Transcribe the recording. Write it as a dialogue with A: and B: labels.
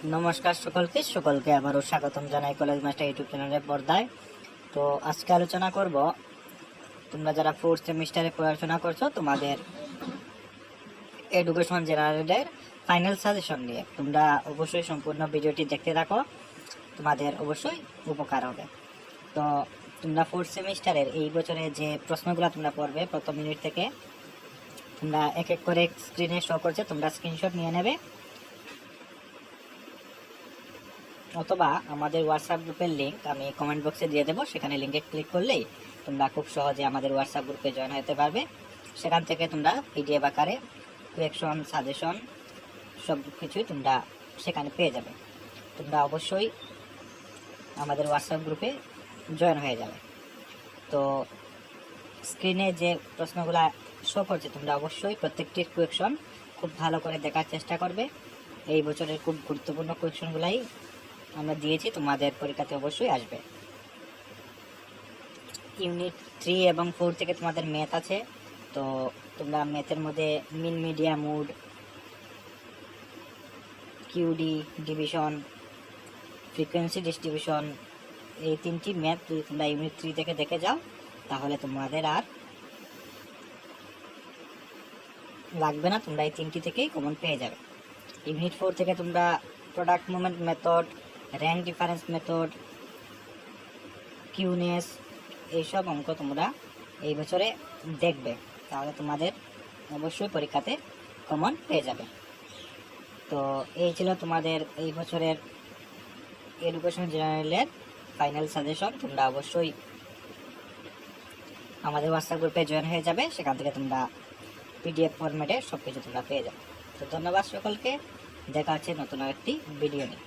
A: নমস্কার সকলকে আবারও স্বাগতম জানাই কলেজ মাস্টার ইউটিউব চ্যানেলের পর্দায়। তো আজকে আলোচনা করব, তোমরা যারা ফোর্থ সেমিস্টারে পড়াশোনা করছো তোমাদের এডুকেশন জেনারেলের ফাইনাল সাজেশন নিয়ে। তোমরা অবশ্যই সম্পূর্ণ ভিডিওটি দেখতে থাকো, তোমাদের অবশ্যই উপকার হবে। তো তোমরা ফোর্থ সেমিস্টারের এই বছরে যে প্রশ্নগুলো তোমরা পড়বে প্রথম ইউনিট থেকে, তোমরা এক এক করে স্ক্রিনে শো করছে, তোমরা স্ক্রিনশট নিয়ে নেবে অথবা আমাদের হোয়াটসঅ্যাপ গ্রুপের লিঙ্ক আমি কমেন্ট বক্সে দিয়ে দেবো। সেখানে লিঙ্কে ক্লিক করলেই তোমরা খুব সহজে আমাদের হোয়াটসঅ্যাপ গ্রুপে জয়েন হতে পারবে। সেখান থেকে তোমরা পিডিএফ আকারে কোয়েকশন, সাজেশন সব কিছুই তোমরা সেখানে পেয়ে যাবে। তোমরা অবশ্যই আমাদের হোয়াটসঅ্যাপ গ্রুপে জয়েন হয়ে যাবে। তো স্ক্রিনে যে প্রশ্নগুলো শো করছে তোমরা অবশ্যই প্রত্যেকটির কোয়েকশন খুব ভালো করে দেখার চেষ্টা করবে। এই বছরের খুব গুরুত্বপূর্ণ কোয়েকশনগুলাই আমরা দিয়েছি, তোমাদের পরীক্ষাতে অবশ্যই আসবে। ইউনিট 3 এবং 4 থেকে তোমাদের ম্যাথ আছে। তো তোমরা ম্যাথের মধ্যে mean, median, mode, QD, division, frequency distribution, এই তিনটি ম্যাথ যদি তোমরা ইউনিট 3 থেকে দেখে যাও তাহলে তোমাদের আর লাগবে না, তোমরা এই তিনটি থেকেই কমন পেয়ে যাবে। ইউনিট 4 থেকে তোমরা product movement method, rank difference method, skewness, এইসব অঙ্ক তোমরা এই বছরে দেখবে, তাহলে তোমাদের অবশ্যই পরীক্ষাতে কমন পেয়ে যাবে। তো এই ছিল তোমাদের এই বছরের এডুকেশন জেনারেলের ফাইনাল সাজেশন। তোমরা অবশ্যই আমাদের হোয়াটসঅ্যাপ গ্রুপে জয়েন হয়ে যাবে, সেখান থেকে তোমরা পিডিএফ ফরম্যাটে সব কিছু তোমরা পেয়ে যাবে। তো ধন্যবাদ সকলকে, দেখা হচ্ছে নতুন একটি ভিডিও নিয়ে।